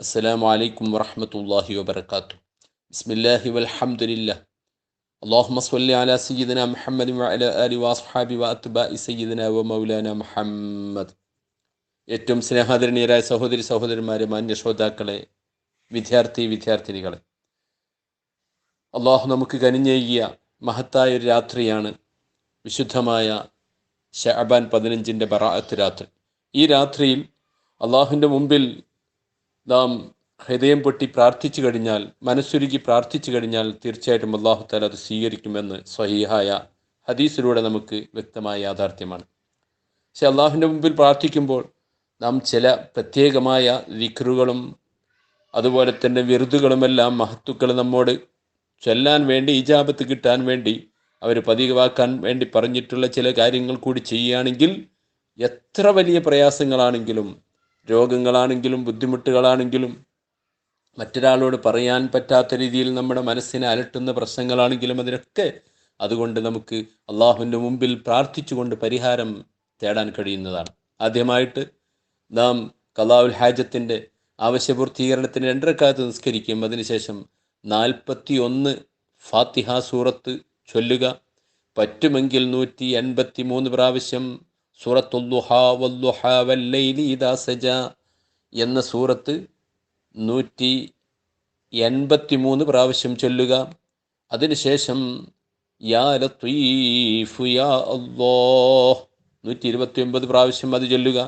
അസ്സലാമു അലൈക്കും വറഹ്മത്തുള്ളാഹി വബറകാതുഹു. ബിസ്മില്ലാഹി വൽഹംദുലില്ലാഹ്. അല്ലാഹുമ്മ സ്വല്ലി അലാ സയ്യിദിനാ മുഹമ്മദ് വഅലാ ആലി വഅസ്ഹാബി വഅത്ബാഇ സയ്യിദിനാ വമൗലാനാ മുഹമ്മദ്. ഏറ്റവും സ്നേഹാദരണീയരായ സഹോദരി സഹോദരന്മാരെ, മാന്യ ശ്രോതാക്കളെ, വിദ്യാർത്ഥിനികളെ, അള്ളാഹു നമുക്ക് കനിഞ്ഞേകിയ മഹത്തായ ഒരു രാത്രിയാണ് വിശുദ്ധമായ ശഅബാൻ 15 ബറാഅത്ത് രാത്രി. ഈ രാത്രിയിൽ അള്ളാഹുവിൻ്റെ മുമ്പിൽ നാം ഹൃദയം പൊട്ടി പ്രാർത്ഥിച്ചു കഴിഞ്ഞാൽ, മനസ്സുരുകി പ്രാർത്ഥിച്ചു കഴിഞ്ഞാൽ തീർച്ചയായിട്ടും അള്ളാഹു തആല അത് സ്വീകരിക്കുമെന്ന് സ്വഹീഹായ ഹദീസിലൂടെ നമുക്ക് വ്യക്തമായ യാഥാർത്ഥ്യമാണ്. പക്ഷെ അള്ളാഹുവിൻ്റെ മുമ്പിൽ പ്രാർത്ഥിക്കുമ്പോൾ നാം ചില പ്രത്യേകമായ ദിക്റുകളും അതുപോലെ തന്നെ വിറുതുകളുമെല്ലാം മഹത്തുക്കൾ നമ്മോട് ചൊല്ലാൻ വേണ്ടി, ഇജാബത്ത് കിട്ടാൻ വേണ്ടി, അവർ പതിവാക്കാൻ വേണ്ടി പറഞ്ഞിട്ടുള്ള ചില കാര്യങ്ങൾ കൂടി ചെയ്യുകയാണെങ്കിൽ എത്ര വലിയ പ്രയാസങ്ങളാണെങ്കിലും, രോഗങ്ങളാണെങ്കിലും, ബുദ്ധിമുട്ടുകളാണെങ്കിലും, മറ്റൊരാളോട് പറയാൻ പറ്റാത്ത രീതിയിൽ നമ്മുടെ മനസ്സിനെ അലട്ടുന്ന പ്രശ്നങ്ങളാണെങ്കിലും, അതിനൊക്കെ അതുകൊണ്ട് നമുക്ക് അള്ളാഹുവിൻ്റെ മുമ്പിൽ പ്രാർത്ഥിച്ചുകൊണ്ട് പരിഹാരം തേടാൻ കഴിയുന്നതാണ്. ആദ്യമായിട്ട് നാം ഖളാഉൽ ഹാജത്തിൻ്റെ ആവശ്യപൂർത്തീകരണത്തിന് 2 റക്അത്ത് നിസ്കരിക്കും. അതിനുശേഷം 41 ഫാത്തിഹ സൂറത്ത് ചൊല്ലുക. പറ്റുമെങ്കിൽ 183 പ്രാവശ്യം സൂറത്തുൽ ദുഹാ വദ്ദുഹാ വല്ലൈലി ഇദാ സജാ എന്ന സൂറത്ത് 183 പ്രാവശ്യം ചൊല്ലുക. അതിനുശേഷം യാ ലത്തീഫു യാ അല്ലാഹ് 129 പ്രാവശ്യം അത് ചൊല്ലുക.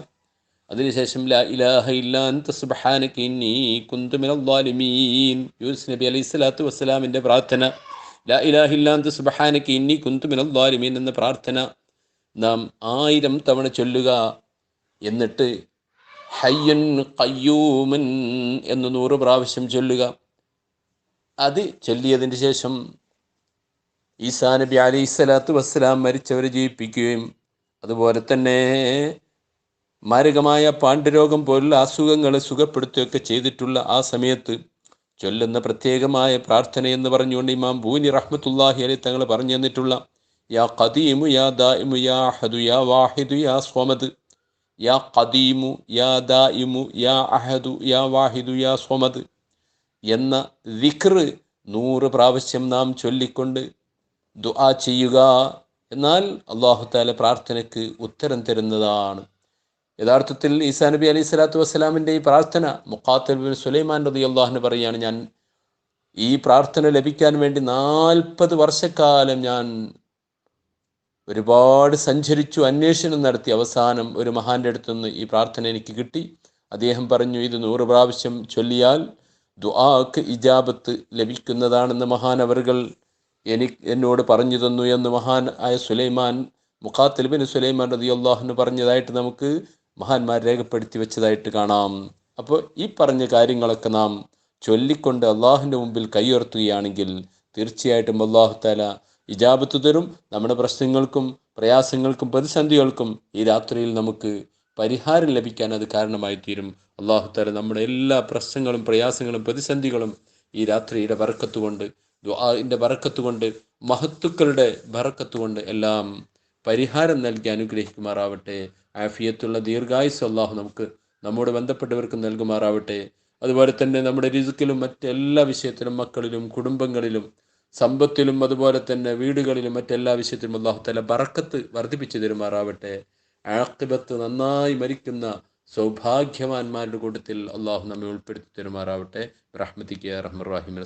അതിനുശേഷം ലാ ഇലാഹ ഇല്ലാ അൻത സുബ്ഹാനക ഇന്നി കുന്തു മിനൽ ളാലിമീൻ, യൂനുസ് നബി അലൈഹി സ്വലാത്തു വസ്സലാമിൻ്റെ പ്രാർത്ഥന, ലാ ഇലാഹ ഇല്ലാ അൻത സുബ്ഹാനക ഇന്നി കുന്തു മിനൽ ളാലിമീൻ എന്ന പ്രാർത്ഥന നാം 1000 തവണ ചൊല്ലുക. എന്നിട്ട് ഹയ്യുൻ ഖയ്യൂമൻ എന്ന് 100 പ്രാവശ്യം ചൊല്ലുക. അത് ചൊല്ലിയതിന് ശേഷം ഈസാ നബി അലൈഹി സ്വലാത്തു വസ്സലാം മരിച്ചവരെ ജീവിപ്പിക്കുകയും അതുപോലെ തന്നെ മാരകമായ പാണ്ഡുരോഗം പോലുള്ള അസുഖങ്ങളെ സുഖപ്പെടുത്തുകയൊക്കെ ചെയ്തിട്ടുള്ള ആ സമയത്ത് ചൊല്ലുന്ന പ്രത്യേകമായ പ്രാർത്ഥന എന്ന് പറഞ്ഞുകൊണ്ട് ഇമാം ബൂനി റഹ്മത്തുള്ളാഹി അലൈഹി തങ്ങൾ പറഞ്ഞു തന്നിട്ടുള്ള യാ ഖദീമു യാ ദായിമു യാ അഹദു യാ വാഹിദു യാ സ്വമദ്, യാ ഖദീമു യാ ദായിമു യാ അഹദു യാ വാഹിദു യാ സ്വമദ് എന്ന ദിക്ർ 100 പ്രാവശ്യം നാം ചൊല്ലിക്കൊണ്ട് ദുആ ചെയ്യുക. എന്നാൽ അല്ലാഹു തആല പ്രാർത്ഥനയ്ക്ക് ഉത്തരം തരുന്നതാണ്. യഥാർത്ഥത്തിൽ ഈസാ നബി അലൈഹി സ്വലാത്തു വസ്സലാമിൻ്റെ ഈ പ്രാർത്ഥന മുഖാത്തിൽ ബിൻ സുലൈമാൻ റളിയല്ലാഹു അൻഹു പറയാണ്, ഞാൻ ഈ പ്രാർത്ഥന ലഭിക്കാൻ വേണ്ടി 40 വർഷക്കാലം ഞാൻ ഒരുപാട് സഞ്ചരിച്ചു, അന്വേഷണം നടത്തി. അവസാനം ഒരു മഹാൻ്റെ അടുത്തുനിന്ന് ഈ പ്രാർത്ഥന എനിക്ക് കിട്ടി. അദ്ദേഹം പറഞ്ഞു, ഇത് 100 പ്രാവശ്യം ചൊല്ലിയാൽ ദുആക്ക് ഇജാബത്ത് ലഭിക്കുന്നതാണെന്ന് മഹാൻ അവറുകൾ എന്നോട് പറഞ്ഞു തന്നു എന്ന് മഹാൻ ആയ സുലൈമാൻ, മുഖാത്തിൽ ബിൻ സുലൈമാൻ റളിയല്ലാഹു അൻഹു പറഞ്ഞതായിട്ട് നമുക്ക് മഹാന്മാർ രേഖപ്പെടുത്തി വെച്ചതായിട്ട് കാണാം. അപ്പോൾ ഈ പറഞ്ഞ കാര്യങ്ങളൊക്കെ നാം ചൊല്ലിക്കൊണ്ട് അള്ളാഹുവിൻ്റെ മുമ്പിൽ കൈയുയർത്തുകയാണെങ്കിൽ തീർച്ചയായിട്ടും അള്ളാഹു തആല ഇജാബത്ത് തരും. നമ്മുടെ പ്രശ്നങ്ങൾക്കും പ്രയാസങ്ങൾക്കും പ്രതിസന്ധികൾക്കും ഈ രാത്രിയിൽ നമുക്ക് പരിഹാരം ലഭിക്കാൻ അത് കാരണമായി തീരും. അള്ളാഹു തആല നമ്മുടെ എല്ലാ പ്രശ്നങ്ങളും പ്രയാസങ്ങളും പ്രതിസന്ധികളും ഈ രാത്രിയുടെ ബറക്കത്ത് കൊണ്ട്, ദുആഇൻ്റെ ബറക്കത്ത് കൊണ്ട്, മഹത്തുക്കളുടെ ബറക്കത്ത് കൊണ്ട് എല്ലാം പരിഹാരം നൽകി അനുഗ്രഹിക്കുമാറാവട്ടെ. ആഫിയത്തുള്ള ദീർഘായുസ് അള്ളാഹു നമ്മോട് ബന്ധപ്പെട്ടവർക്ക് നൽകുമാറാവട്ടെ. അതുപോലെ തന്നെ നമ്മുടെ റിസ്ക്കിലും മറ്റെല്ലാ വിഷയത്തിലും, മക്കളിലും കുടുംബങ്ങളിലും സമ്പത്തിലും അതുപോലെ തന്നെ വീടുകളിലും മറ്റെല്ലാ വിഷയത്തിലും അള്ളാഹു തആല ബറക്കത്ത് വർദ്ധിപ്പിച്ചു തരുമാറാവട്ടെ. ആഖിബത്ത് നന്നായി മരിക്കുന്ന സൗഭാഗ്യവാന്മാരുടെ കൂട്ടത്തിൽ അള്ളാഹു നമ്മെ ഉൾപ്പെടുത്തി തരുമാറാവട്ടെ. റഹ്മതിക യാ അർഹമർ റഹീമീൻ.